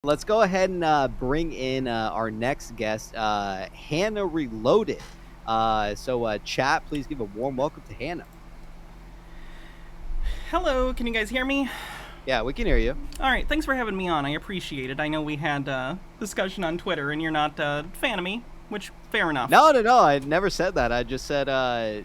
Let's go ahead and bring in our next guest, Hannah Reloaded. Chat, please give a warm welcome to Hannah. Hello, can you guys hear me? Yeah, we can hear you. All right, thanks for having me on. I appreciate it. I know we had a discussion on Twitter, and you're not a fan of me, which, fair enough. No, I never said that. I just said,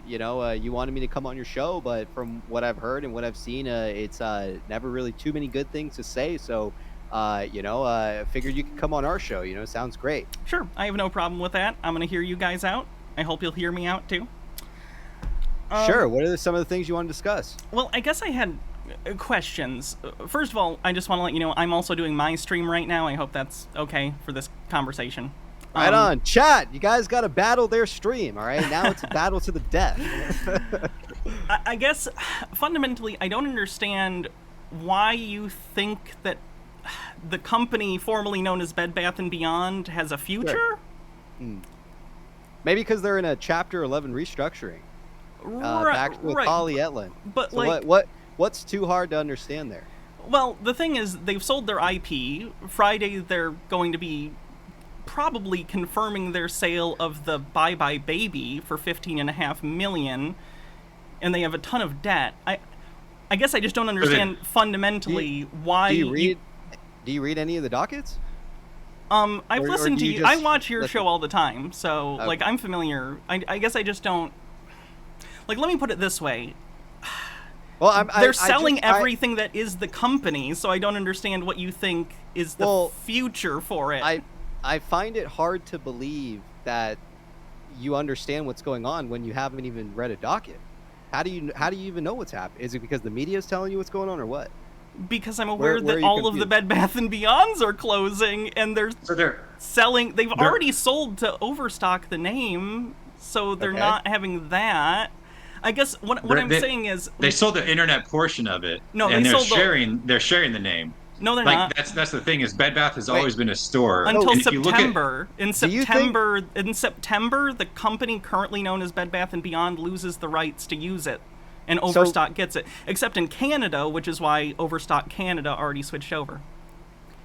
you wanted me to come on your show, but from what I've heard and what I've seen, it's never really too many good things to say. So, I figured you could come on our show. Sounds great. Sure, I have no problem with that. I'm going to hear you guys out. I hope you'll hear me out, too. Sure. What are some of the things you want to discuss? Well, I guess I had questions. First of all, I just want to let you know I'm also doing my stream right now. I hope that's okay for this conversation. Right on. Chat, you guys got to battle their stream, all right? Now it's a battle to the death. I guess, fundamentally, I don't understand why you think that the company formerly known as Bed Bath & Beyond has a future? Sure. Maybe because they're in a Chapter 11 restructuring. Back with right. Holly Etlin. But so what's too hard to understand there? Well, the thing is, they've sold their IP. Friday, they're going to be probably confirming their sale of the Bye Bye Baby for $15.5 million, and they have a ton of debt. I guess I just don't understand fundamentally why. Do you read any of the dockets? I've listened to you. I watch your show all the time, so okay. I'm familiar. I guess I just don't. Let me put it this way. Well, they're selling everything that is the company, so I don't understand what you think is the future for it. I find it hard to believe that you understand what's going on when you haven't even read a docket. How do you even know what's happening? Is it because the media is telling you what's going on, or what? Because I'm aware that all of the Bed Bath & Beyonds are closing, and they're selling. They've already sold to Overstock the name, so they're not having that. I guess what I'm saying is they sold the internet portion of it. No, and they're sharing the name. No, they're not. That's the thing is Bed Bath has always been a store until September. In September, the company currently known as Bed Bath & Beyond loses the rights to use it, and Overstock gets it. Except in Canada, which is why Overstock Canada already switched over.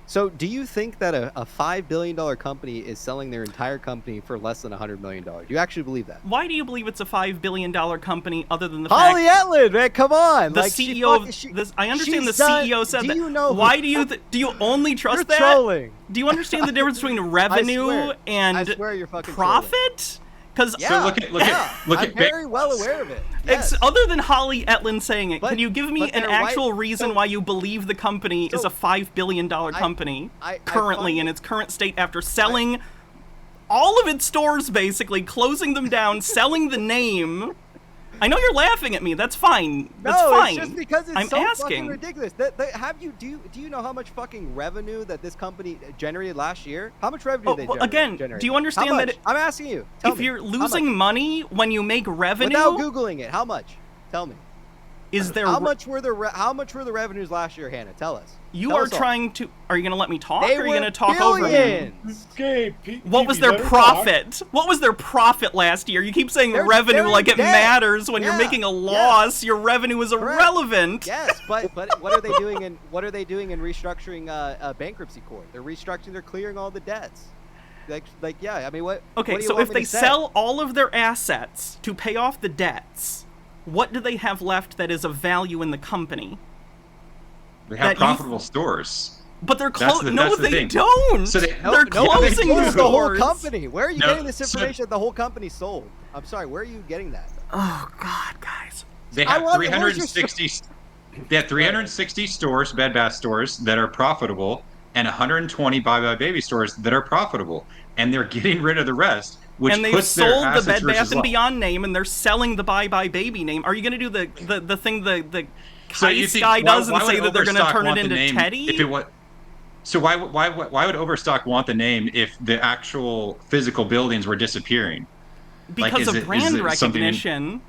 So do you think that a $5 billion company is selling their entire company for less than $100 million? Do you actually believe that? Why do you believe it's a $5 billion company other than the Holly Etlin, man, come on. The CEO I understand the CEO said that. You know why do you only trust you're that? Trolling. Do you understand the difference between revenue and I swear you're fucking profit? Trolling. Because so look I'm very well aware of it. Yes. Other than Holly Etlin saying it, can you give me an actual reason why you believe the company is a $5 billion company currently in its current state after selling all of its stores, basically closing them down, selling the name? I know you're laughing at me. That's fine. That's fine. It's just because it's I'm asking. Fucking ridiculous. Do you know how much fucking revenue that this company generated last year? How much revenue they generated? Do you understand that? I'm asking you. If you're losing money when you make revenue, without googling it, how much? Tell me. How much were the revenues last year, Hannah? Tell us. Are you going to let me talk, or are you going to talk billions. over me? What was their profit? What was their profit last year? You keep saying revenue like it matters when you're making a loss. Your revenue is irrelevant. Yes, but what are they doing in restructuring bankruptcy court? They're restructuring. They're clearing all the debts. I mean, what? Okay, what do you so want if me they to say? sell all of their assets to pay off the debts, what do they have left that is of value in the company? They have profitable stores. But they're closing. No, they don't. So they're closing the the whole company. Where are you getting this information that the whole company sold? I'm sorry. Where are you getting that? Oh God, guys. They have 360. They have 360 stores, Bed Bath stores that are profitable, and 120 Bye Bye Baby stores that are profitable, and they're getting rid of the rest. And they've sold the Bed Bath & Beyond name, and they're selling the Bye Bye Baby name. Are you going to do the thing the guy does and say that they're going to turn it into Teddy? So why would Overstock want the name if the actual physical buildings were disappearing? Because of brand recognition.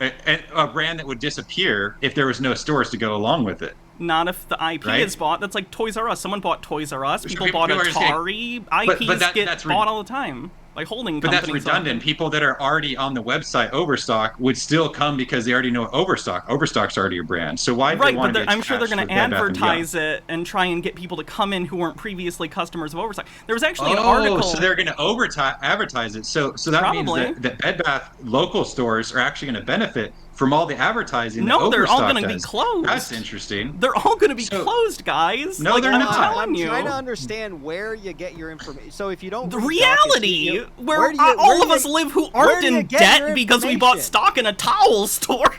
A brand that would disappear if there was no stores to go along with it. Not if the IP is bought. That's like Toys R Us. Someone bought Toys R Us. People bought Atari. IPs get bought all the time. by holding But companies. That's redundant. People that are already on the website Overstock would still come because they already know Overstock. Overstock's already a brand. So why? Right, but I'm sure they're going to advertise it and try and get people to come in who weren't previously customers of Overstock. There was actually an article. So they're going to advertise it. So that Probably means that Bed Bath local stores are actually going to benefit from all the advertising. No, that they're all going to be closed. That's interesting. They're all going to be closed, guys. No, they're not. I'm trying to understand where you get your information. So if you don't, the reality where all of us live who aren't in debt because we bought stock in a towel store.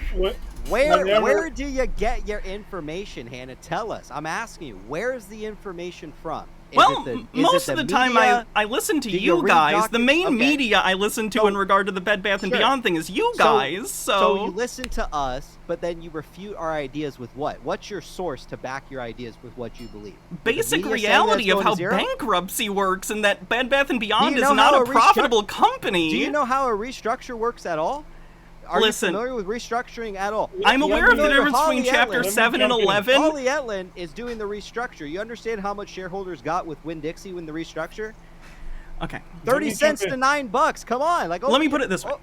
Where do you get your information, Hannah? Tell us. I'm asking you, where's the information from? Most of the time I listen to you guys. The main media I listen to in regard to the Bed Bath & Beyond thing is you guys. So you listen to us, but then you refute our ideas with what? What's your source to back your ideas with what you believe? Basic reality of how bankruptcy works and that Bed Bath & Beyond is not a profitable company. Do you know how a restructure works at all? Are you familiar with restructuring at all? I'm aware of the difference between Chapter 7 and 11. Holly Etlin is doing the restructure. You understand how much shareholders got with Winn-Dixie when the restructure? Okay. 30 cents to $9. Come on. Let me put it this way.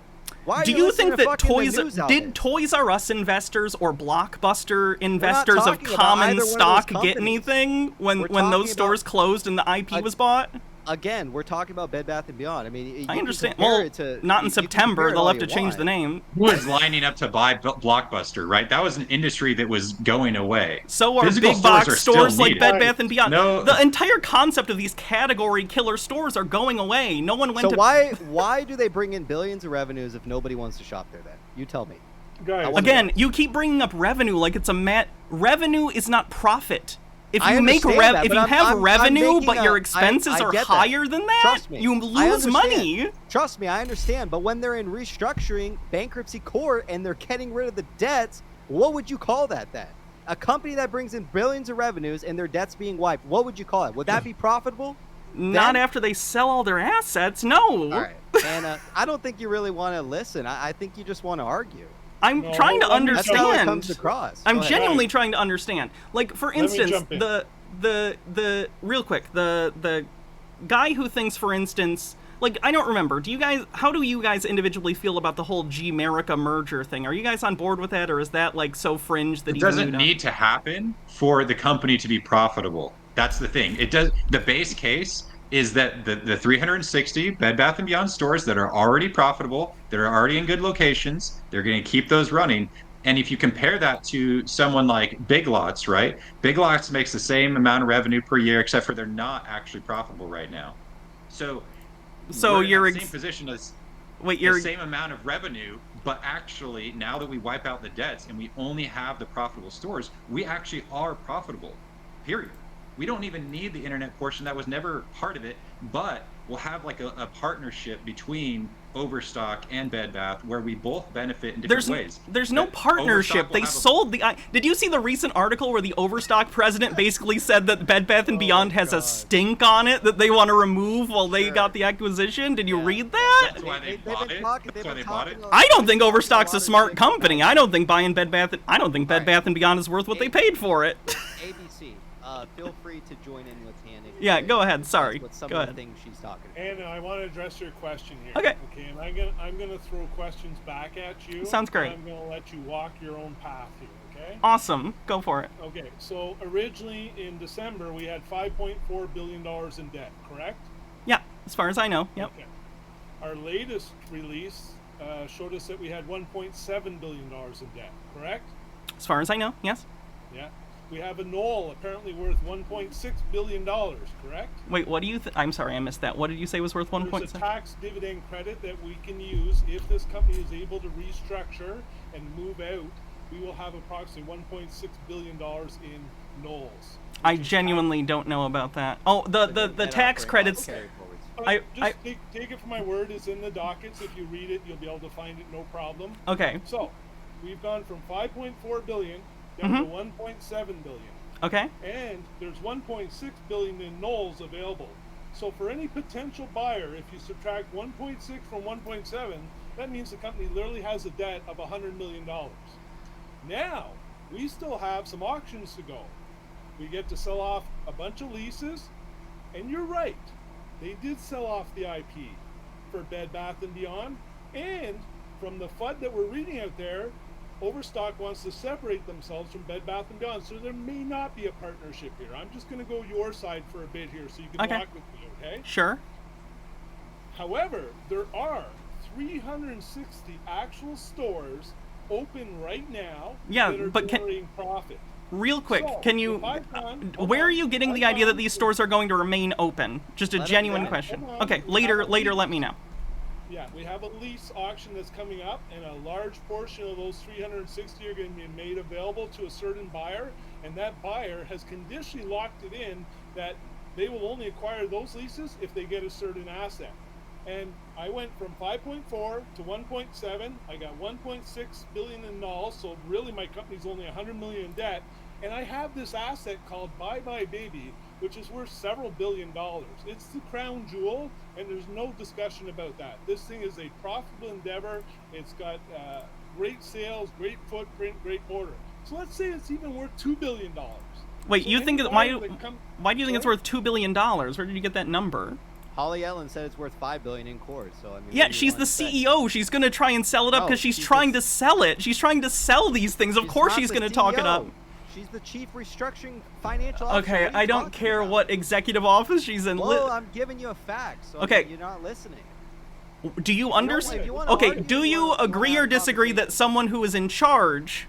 Do you think that did Toys R Us investors or Blockbuster investors of common stock get anything when those stores closed and the IP was bought? Again, we're talking about Bed Bath & Beyond. I mean, I understand. Well, not in September. They'll have to change the name. Who was lining up to buy Blockbuster, right? That was an industry that was going away. So are big box stores like Bed Bath & Beyond. No. The entire concept of these category killer stores are going away. No one went to... So why do they bring in billions of revenues if nobody wants to shop there then? You tell me. Again, you keep bringing up revenue like it's a revenue is not profit. If you have revenue but your expenses are higher than that, you lose money. Trust me, I understand. But when they're in restructuring, bankruptcy court, and they're getting rid of the debts, what would you call that then? A company that brings in billions of revenues and their debts being wiped, what would you call it? Would that be profitable? Not after they sell all their assets, no. All right. And I don't think you really want to listen. I think you just want to argue. I'm trying to understand. That's how it comes across. I'm genuinely trying to understand. Like, for instance, the real quick, the guy who thinks, for instance, like, I don't remember. How do you guys individually feel about the whole G-Merica merger thing? Are you guys on board with that, or is that like so fringe that it doesn't need to happen for the company to be profitable? That's the thing. It does. The base case is that the 360 Bed Bath & Beyond stores that are already profitable, that are already in good locations, they're going to keep those running. And if you compare that to someone like Big Lots, right? Big Lots makes the same amount of revenue per year, except for they're not actually profitable right now. So you're in the same position as the same amount of revenue, but actually now that we wipe out the debts and we only have the profitable stores, we actually are profitable, period. We don't even need the internet portion. That was never part of it, but we'll have like a partnership between Overstock and Bed Bath where we both benefit in different ways. There's no partnership. They sold the... Did you see the recent article where the Overstock president basically said that Bed Bath & Beyond has a stink on it that they want to remove while they got the acquisition? Did you read that? That's why they bought it. That's why they bought it. I don't think Overstock's a smart company. I don't think buying Bed Bath... I don't think Bed Bath & Beyond is worth what they paid for it. ABC, feel free to join in with Hannah. Yeah, go ahead. Sorry. Go ahead. Things she's talking about. Hannah, I want to address your question here. Okay. And I'm gonna throw questions back at you. Sounds great. I'm gonna let you walk your own path here. Okay. Awesome. Go for it. Okay. So originally in December we had $5.4 billion in debt. Correct? Yeah, as far as I know. Yep. Okay. Our latest release showed us that we had $1.7 billion in debt. Correct? As far as I know. Yes. Yeah. We have a Knoll apparently worth $1.6 billion, correct? Wait, what do you I'm sorry, I missed that. What did you say was worth 1.6? There's a tax dividend credit that we can use if this company is able to restructure and move out. We will have approximately $1.6 billion in Knolls. I genuinely don't know about that. Oh, the tax credits. Okay. Take it for my word. It's in the dockets. If you read it, you'll be able to find it, no problem. Okay. So, we've gone from $5.4 billion down to $1.7 billion. Okay. And there's $1.6 billion in Knolls available. So for any potential buyer, if you subtract 1.6 from 1.7, that means the company literally has a debt of $100 million. Now, we still have some auctions to go. We get to sell off a bunch of leases, and you're right, they did sell off the IP. for Bed Bath & Beyond. And from the FUD that we're reading out there, Overstock wants to separate themselves from Bed Bath & Beyond, so there may not be a partnership here. I'm just going to go your side for a bit here so you can walk with me, okay? Sure. However, there are 360 actual stores open right now that are generating profit. Real quick, can you... where are you getting the idea that these stores are going to remain open? Just a genuine question. Okay, later let me know. Yeah, we have a lease auction that's coming up, and a large portion of those 360 are going to be made available to a certain buyer, and that buyer has conditionally locked it in that they will only acquire those leases if they get a certain asset. And I went from 5.4 to 1.7. I got 1.6 billion in nulls, so really my company's only 100 million in debt. And I have this asset called Bye Bye Baby, which is worth several $billion. It's the crown jewel, and there's no discussion about that. This thing is a profitable endeavor. It's got great sales, great footprint, great order. So let's say it's even worth $2 billion. Wait, so you think why do you think it's worth $2 billion? Where did you get that number? Holly Ellen said it's worth $5 billion in cores. So I mean, yeah, she's the CEO. She's gonna try and sell it up because she's trying to sell it. She's trying to sell these things. Of course, she's gonna talk it up. She's the chief restructuring financial officer. Okay, I don't care what executive office she's in. Well, I'm giving you a fact. So okay, you're not listening. Do you understand? Okay, do you agree or disagree that someone who is in charge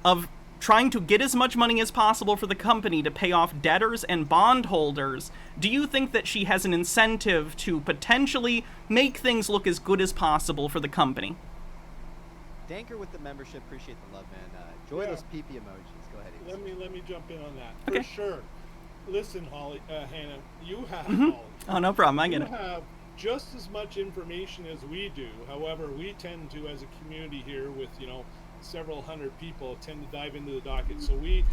of trying to get as much money as possible for the company to pay off debtors and bondholders, do you think that she has an incentive to potentially make things look as good as possible for the company? Danker with the membership, appreciate the love, man. Enjoy those PP emojis. Go ahead. Let me jump in on that. For sure. Listen, Holly, Hannah, you have Holly. Oh, no problem. I get it. You have just as much information as we do. However, we tend to, as a community here, with several hundred people, tend to dive into the docket. So we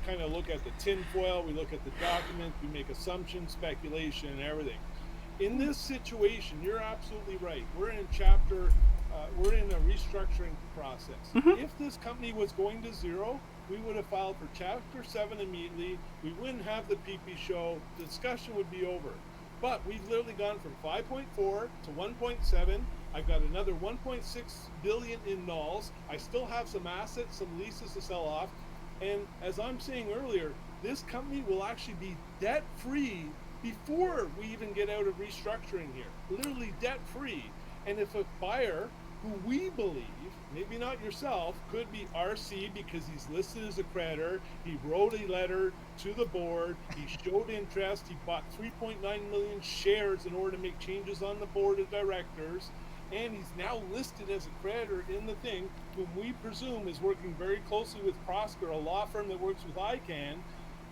kind of look at the tinfoil, we look at the document, we make assumptions, speculation, and everything. In this situation, you're absolutely right. We're in we're in a restructuring process. If this company was going to zero, we would have filed for Chapter 7 immediately. We wouldn't have the PP show. The discussion would be over. But we've literally gone from 5.4 to 1.7. I've got another 1.6 billion in nulls. I still have some assets, some leases to sell off. And as I'm saying earlier, this company will actually be debt-free before we even get out of restructuring here. Literally debt-free. And if a buyer who we believe, maybe not yourself, could be RC because he's listed as a creditor, he wrote a letter to the board, he showed interest, he bought 3.9 million shares in order to make changes on the board of directors, and he's now listed as a creditor in the thing, whom we presume is working very closely with Prosker, a law firm that works with ICANN,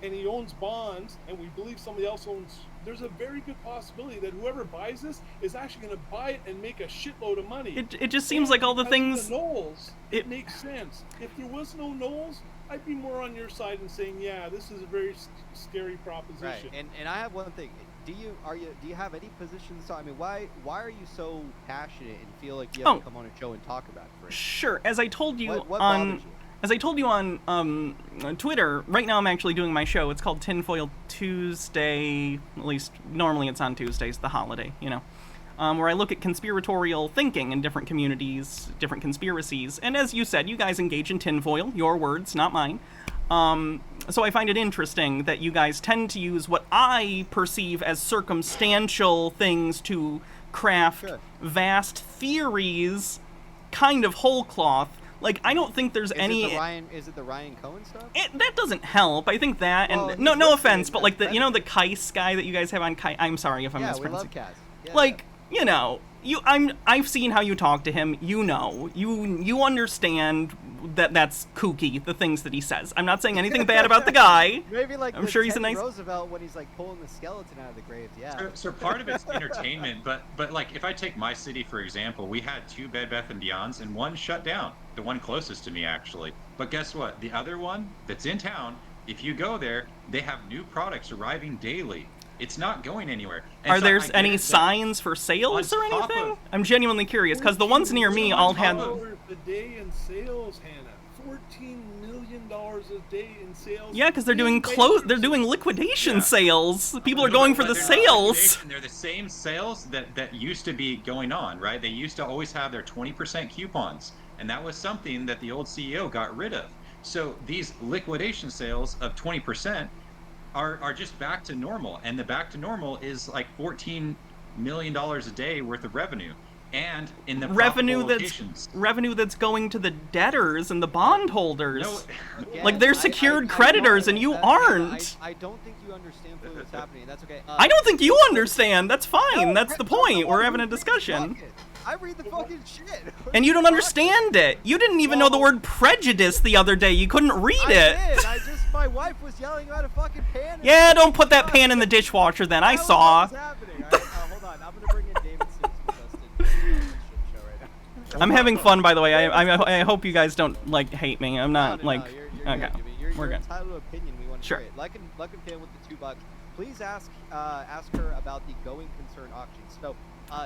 and he owns bonds, and we believe somebody else owns. There's a very good possibility that whoever buys this is actually going to buy it and make a shitload of money. It just seems like all the things. The Knowles, it makes sense. If there was no Knowles, I'd be more on your side and saying, yeah, this is a very scary proposition. Right. And I have one thing. Do you have any positions? I mean, why are you so passionate and feel like you have to come on a show and talk about it? Sure. As I told you what bothers you? As I told you on Twitter, right now I'm actually doing my show. It's called Tinfoil Tuesday. At least normally it's on Tuesdays, the holiday, where I look at conspiratorial thinking in different communities, different conspiracies. And as you said, you guys engage in tinfoil, your words, not mine. So I find it interesting that you guys tend to use what I perceive as circumstantial things to craft vast theories, kind of whole cloth. Like, I don't think there's any... Is it the Ryan Cohen stuff? That doesn't help. I think that, and no offense, but like the Kais guy that you guys have on Kais... I'm sorry if I'm mispronouncing. Yeah, we love Kais. I've seen how you talk to him. You understand that's kooky, the things that he says. I'm not saying anything bad about the guy. Maybe like I'm sure he's a nice Roosevelt when he's like pulling the skeleton out of the grave. Yeah. So part of it's entertainment, but like if I take my city for example, we had 2 Bed Bath & Beyonds and one shut down. The one closest to me actually. But guess what? The other one that's in town, if you go there, they have new products arriving daily. It's not going anywhere. And Are there any signs for sales or anything? I'm genuinely curious because the ones near me all had the day in sales, Hannah. $14 million a day in sales. Yeah, because they're doing liquidation sales. People are going for the sales. They're the same sales that used to be going on, right? They used to always have their 20% coupons, and that was something that the old CEO got rid of. So these liquidation sales of 20% are just back to normal, and the back to normal is like $14 million a day worth of revenue. And in the revenue that's going to the debtors and the bondholders. No, again, like they're secured creditors, and you aren't. I don't think you understand what's happening. That's okay. I don't think you understand. That's fine. No, that's the point. We're having a discussion. I read the fucking shit. And you don't understand it. You didn't even know the word prejudice the other day. You couldn't read it. I did. My wife was yelling about a fucking pan. Yeah, don't put that pan in the dishwasher then. I saw. What's happening? All right, hold on. I'm gonna bring in David Sims with us to do this shit show right now. I'm having fun, by the way. I hope you guys don't like hate me. I'm not no, like. You're okay. You're We're good. entitled to opinion. We want to sure. hear it. Luck and Pan with the $2. Please ask her about the going concern auctions. So.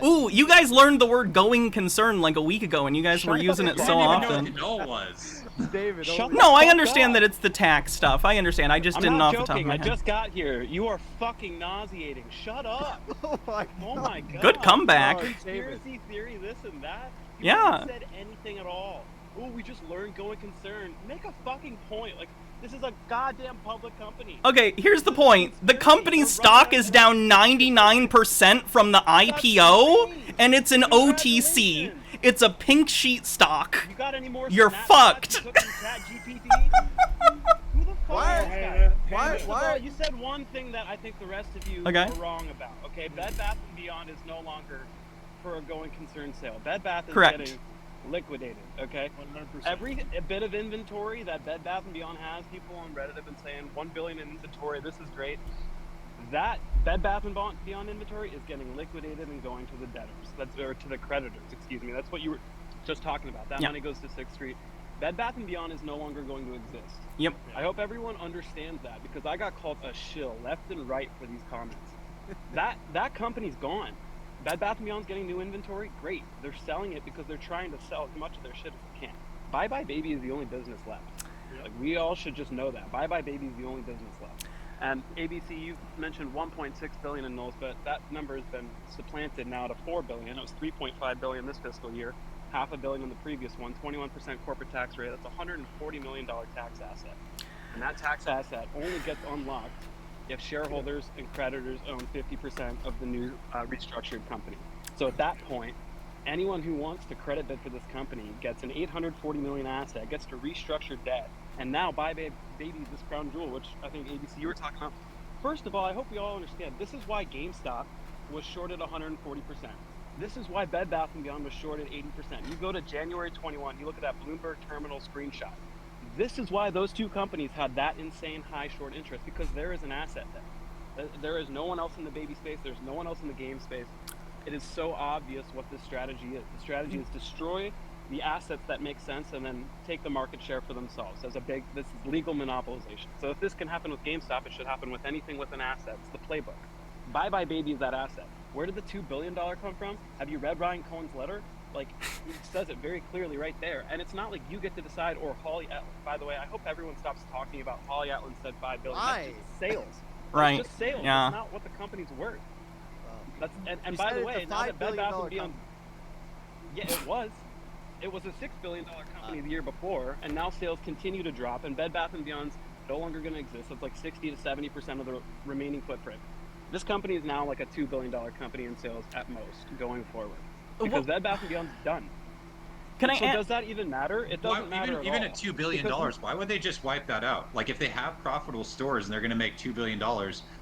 Ooh, you guys learned the word going concern like a week ago, and you guys were using it so often. I didn't even know what the no was. David, no, I understand that it's the tax stuff. I understand. I just didn't off the top of my head. I just got here. You are fucking nauseating. Shut up. Oh my god. Good comeback. Conspiracy theory, this and that. You haven't said anything at all. Oh, we just learned going concern. Make a fucking point. Like, this is a goddamn public company. Okay, here's the point. The company's stock is down 99% from the IPO, and it's an OTC. It's a pink sheet stock. You got any more? You're fucked. Who the fuck is this guy? You said one thing that I think the rest of you are wrong about. Okay, Bed Bath & Beyond is no longer for a going concern sale. Bed Bath is getting liquidated, okay? 100%. Every bit of inventory that Bed Bath & Beyond has, people on Reddit have been saying, 1 billion in inventory, this is great. That Bed Bath & Beyond inventory is getting liquidated and going to the debtors, or to the creditors, excuse me. That's what you were just talking about. That money goes to 6th Street. Bed Bath & Beyond is no longer going to exist. Yep. I hope everyone understands that, because I got called a shill left and right for these comments. That company's gone. Bed Bath & Beyond's getting new inventory. Great. They're selling it because they're trying to sell as much of their shit as they can. Bye Bye Baby is the only business left. Like, we all should just know that. Bye Bye Baby is the only business left. And ABC, you mentioned 1.6 billion in nulls, but that number has been supplanted now to 4 billion. It was 3.5 billion this fiscal year, $500 million in the previous one, 21% corporate tax rate. That's a $140 million tax asset. And that tax asset only gets unlocked if shareholders and creditors own 50% of the new restructured company. So at that point, anyone who wants to credit bid for this company gets an $840 million asset, gets to restructure debt, and now Bye Bye Baby, this crown jewel, which I think ABC you were talking about. First of all, I hope we all understand, this is why GameStop was shorted 140%. This is why Bed Bath & Beyond was shorted 80%. You go to January 21, you look at that Bloomberg terminal screenshot. This is why those two companies had that insane high short interest, because there is an asset there. There is no one else in the baby space. There's no one else in the game space. It is so obvious what this strategy is. The strategy is destroy the assets that make sense and then take the market share for themselves. This is legal monopolization. So if this can happen with GameStop, it should happen with anything with an asset. It's the playbook. Bye Bye Baby is that asset. Where did the $2 billion come from? Have you read Ryan Cohen's letter? Like, he says it very clearly right there. And it's not like you get to decide, or Holly Atlan. By the way, I hope everyone stops talking about Holly Atlan said $5 billion. That's just sales. Right. That's just sales. Yeah. That's not what the company's worth. And by the way, now that Bed Bath & Beyond... Yeah, it was. It was a $6 billion company the year before, and now sales continue to drop, and Bed Bath & Beyond's no longer going to exist. It's like 60 to 70% of the remaining footprint. This company is now like a $2 billion company in sales at most going forward. Because Bed Bath & Beyond's done. Does that even matter? It doesn't matter even at $2 billion, why would they just wipe that out? Like, if they have profitable stores and they're going to make $2 billion,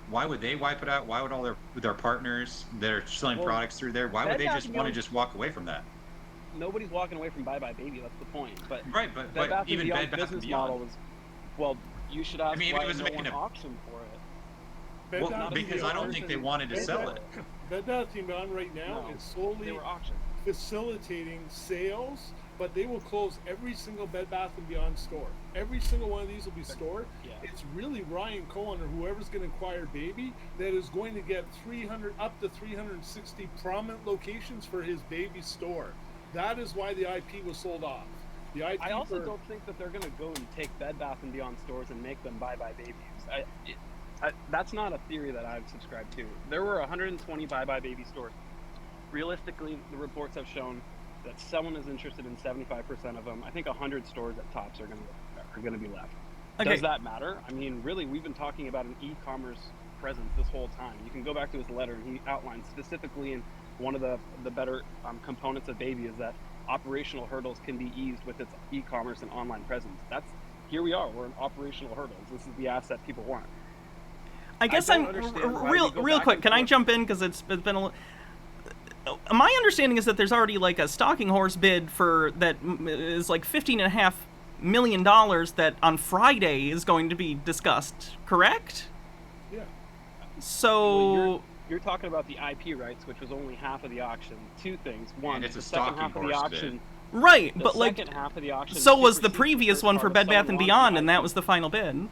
why would they wipe it out? Why would all their partners that are selling products through there, why would they just want to just walk away from that? Nobody's walking away from Bye Bye Baby. That's the point. But right, but even Bed Bath & Beyond model was, well, you should ask why no one auctioned for it. Well, because I don't think they wanted to sell it. Bed Bath & Beyond right now is solely facilitating sales, but they will close every single Bed Bath & Beyond store. Every single one of these will be stored. Yeah. It's really Ryan Cohen or whoever's going to acquire Baby that is going to get up to 360 prominent locations for his Baby store. That is why the IP was sold off. I also don't think that they're going to go and take Bed Bath & Beyond stores and make them Bye Bye Babies. That's not a theory that I've subscribed to. There were 120 Bye Bye Baby stores. Realistically, the reports have shown that someone is interested in 75% of them. I think 100 stores at tops are going to be left. Okay. Does that matter? I mean, really, we've been talking about an e-commerce presence this whole time. You can go back to his letter, and he outlined specifically in one of the better components of Baby is that operational hurdles can be eased with its e-commerce and online presence. Here we are. We're in operational hurdles. This is the asset people want. I guess I'm real quick. Can I jump in because it's been a. My understanding is that there's already like a stalking horse bid for that is like $15.5 million that on Friday is going to be discussed. Correct? Yeah. So. Well, you're talking about the IP rights, which was only half of the auction. Two things. One, it's the a second half of the stalking horse auction. bid. Right, The but like. second half of the auction So was the supersedes previous first one part for if Bed Bath someone & wants Beyond, the and IP. that was the final bid.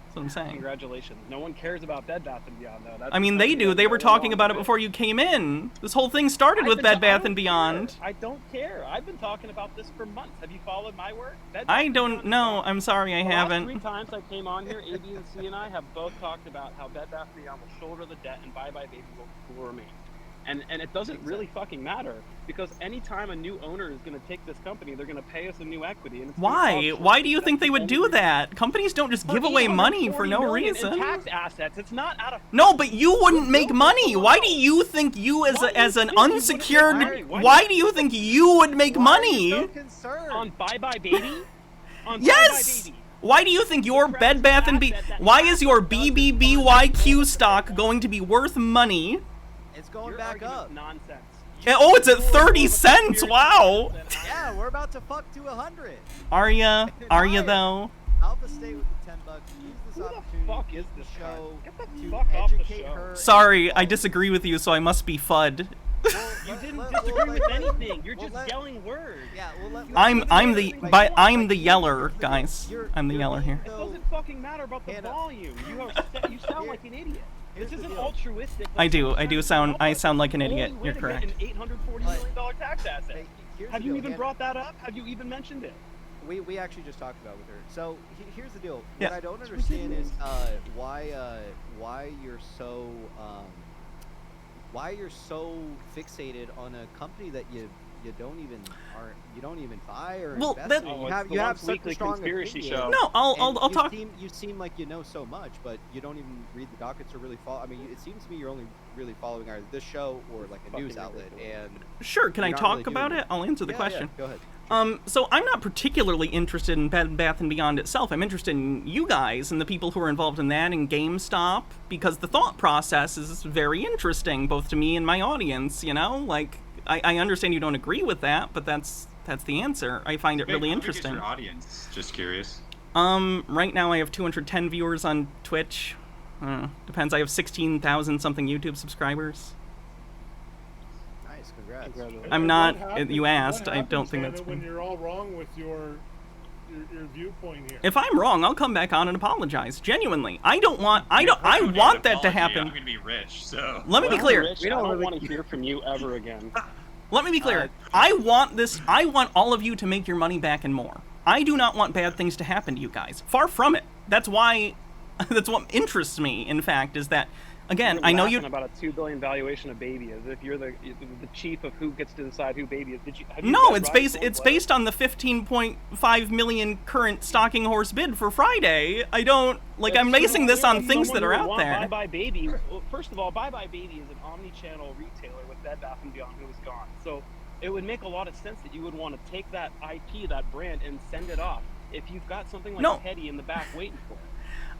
That's what I'm saying. Congratulations. No one cares about Bed Bath & Beyond, though. That's I mean, they something do. that They were no one talking about it wants. before you came in. This whole thing started with Bed Bath & Beyond. I don't care. I've been talking about this for months. Have you followed my work? I don't know. I'm sorry, I The last haven't. 3 times I came on here, A, B, and C and I have both talked about how Bed Bath & Beyond will shoulder the debt and Bye Bye Baby will remain. And it doesn't really fucking matter because anytime a new owner is going to take this company, they're going to pay us a new equity. And it's Why? Why do you think they would do that? Companies don't just give away money for no reason. In tax assets, it's not out of. No, but you wouldn't make money. Why do you think you as an unsecured? Why do you think you would make money? So concerned? On Bye Bye Baby? On Yes. Bye Bye Baby. Why do you think your Bed Bath & Why is your BBBYQ stock going to be worth money? It's going Your back argument's up. nonsense. Oh, it's at 30 cents. Wow. Yeah, we're about to fuck to 100. Are ya? Are ya though? Alpha State with the $10. Use this Who the opportunity fuck to is this guy? show Get the to fuck off the educate show. her. Sorry, I disagree with you, so I must be FUD. You didn't disagree with anything. You're just yelling words. Yeah, I'm the yeller, guys. I'm the yeller here. It doesn't fucking matter about the volume. You sound like an idiot. This isn't altruistic. I sound like an Only idiot. way You're to correct. get an $840 million tax asset. Hey, here's Have the you deal, even Hannah. brought that up? Have you even mentioned it? We actually just talked about it with her. So here's the deal. Yeah. What I don't understand is why you're so fixated on a company that you don't even buy or Well, invest that- in. Oh, You it's the have once such a weekly strong conspiracy opinion. show. No, I'll And talk. You seem like you know so much, but you don't even read the dockets or really follow. I mean, it seems to me you're only really following either this show or like a news outlet. And Sure, can I you're not talk really about doing it? I'll answer the Yeah, question. Yeah, go ahead. So I'm not particularly interested in Bed Bath & Beyond itself. I'm interested in you guys and the people who are involved in that and GameStop because the thought process is very interesting, both to me and my audience, you know? Like, I understand you don't agree with that, but that's the answer. I find it really How big is interesting. your audience? Just curious. Right now I have 210 viewers on Twitch. Depends. I have 16,000 something YouTube subsubscribers. Nice, congrats. Congratulations. I'm And not- what happens- you asked, what I don't happens, think Hannah, that's when been- you're all wrong with your viewpoint here. If I'm wrong, I'll come back on and apologize. Genuinely. I want You don't need that an to apology. happen. I'm gonna be rich, so. Let me be clear. Rich, I don't want to hear from you ever again. Let me be clear. I want all of you to make your money back and more. I do not want bad things to happen to you guys. Far from it. That's why that's what interests me, in fact, is that again, You're I know laughing you about a $2 billion valuation of Baby, as if you're the chief of who gets to decide who Baby is. Have you No, read it's Ryan's based letter? on the 15.5 million current stalking horse bid for Friday. I don't like I'm basing this on things that are out Bye there. Bye Baby. Well, first of all, Bye Bye Baby is an omni-channel retailer with Bed Bath & Beyond, who is gone. So it would make a lot of sense that you would want to take that IP, that brand, and send it off. If you've got something like No. Teddy in the back waiting for it.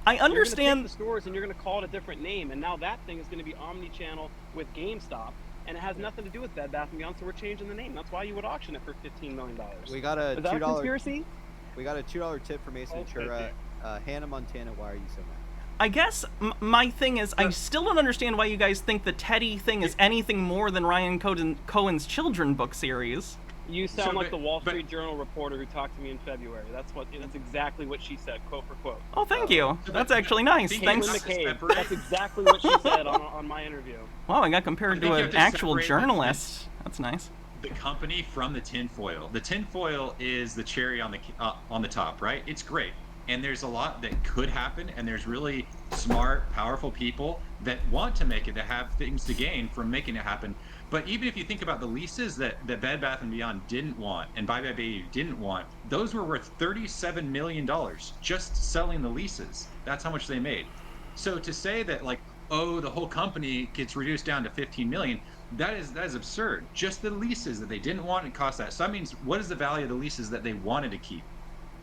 I You're going to understand. take the stores and you're going to call it a different name, and now that thing is going to be omni-channel with GameStop, and it has nothing to do with Bed Bath & Beyond, so we're changing the name. That's why you would auction it for $15 million. We got a Is that a $2. conspiracy? We got a $2 tip from Mason Ventura. Hannah Montana, why are you so mad? I guess my thing is, I still don't understand why you guys think the Teddy thing is anything more than Ryan Cohen's children book series. You sound like but- the Wall but- Street Journal reporter who talked to me in February. That's exactly what she said, quote for quote. Oh, thank you. That's actually nice. Caitlin Thanks. Caitlin Caitlin McCabe. That's exactly what she said on my interview. Wow, I got compared I think to you an have to actual separate the journalist. That's nice. the company from the tinfoil. The tinfoil is the cherry on the top, right? It's great, and there's a lot that could happen, and there's really smart, powerful people that want to make it, that have things to gain from making it happen. But even if you think about the leases that Bed Bath & Beyond didn't want and Buybuy BAU didn't want, those were worth $37 million just selling the leases. That's how much they made. So to say that, like, oh, the whole company gets reduced down to 15 million, that is absurd. Just the leases that they didn't want, it cost that. So that means, what is the value of the leases that they wanted to keep?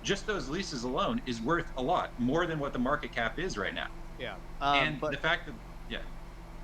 Just those leases alone is worth a lot more than what the market cap is right now. Yeah. And the fact that, yeah.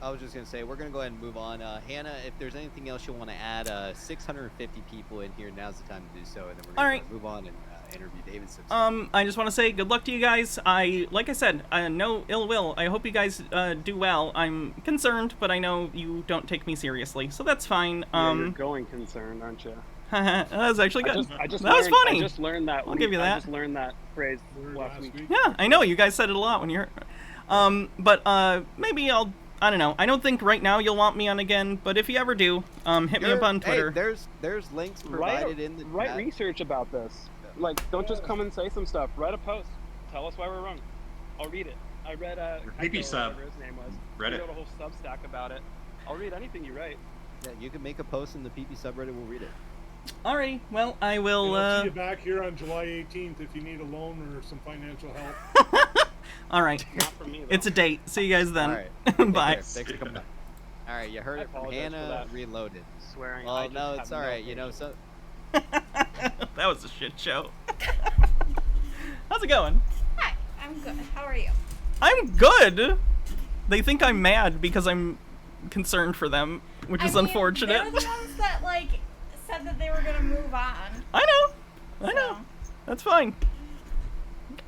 I was just going to say, we're going to go ahead and move on. Hannah, if there's anything else you want to add, 650 people in here, now's the time to do so, and then we're going to move on and interview David Simpson. I just want to say good luck to you guys. Like I said, no ill will. I hope you guys do well. I'm concerned, but I know you don't take me seriously, so that's fine. You're going concerned, aren't you? That was actually good. That was funny. I just learned that. I'll give you that. I just learned that phrase last week. Yeah, I know. You guys said it a lot when you heard. But maybe I don't know. I don't think right now you'll want me on again, but if you ever do, hit me up on Twitter. Hey, there's links provided in the chat. Write research about this. Like, don't just come and say some stuff. Write a post. Tell us why we're wrong. I'll read it. I read Creepy Sub. whatever his name was. Read He it. wrote a whole Substack about it. I'll read anything you write. Yeah, you can make a post in the PP subreddit. We'll read it. Alright, well, I will. I'll see you back here on July 18th if you need a loan or some financial help. Alright. Not from me, though. It's a date. See you guys then. All right. Bye. Thanks for coming back. All right, you heard I it from apologize for Hannah that. Reloaded. Swearing. Well, I just no, have it's all right. You know, patience. so That was a shit show. How's it going? Hi, I'm good. How are you? I'm good. They think I'm mad because I'm concerned for them, which is unfortunate. They're the ones that said that they were gonna move on. I know. That's fine.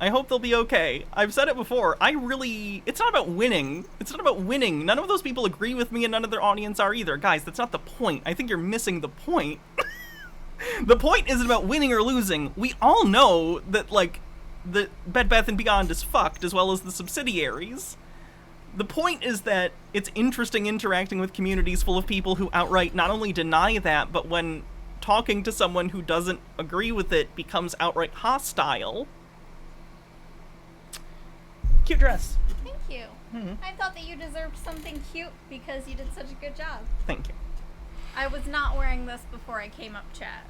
I hope they'll be okay. I've said it before. It's not about winning. It's not about winning. None of those people agree with me, and none of their audience are either. Guys, that's not the point. I think you're missing the point. The point isn't about winning or losing. We all know that, the Bed Bath & Beyond is fucked, as well as the subsidiaries. The point is that it's interesting interacting with communities full of people who outright not only deny that, but when talking to someone who doesn't agree with it becomes outright hostile. Cute dress. Thank you. I thought that you deserved something cute because you did such a good job. Thank you. I was not wearing this before I came up, chat.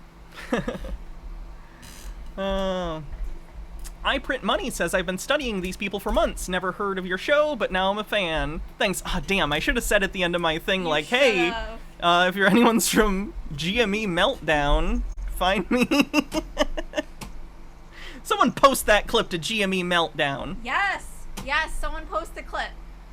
I Print Money says, I've been studying these people for months, never heard of your show, but now I'm a fan. Thanks. Damn, I should have said at the end of my thing, hey, if you're anyone's from GME Meltdown, find me. Someone post that clip to GME Meltdown. Yes, someone post the clip.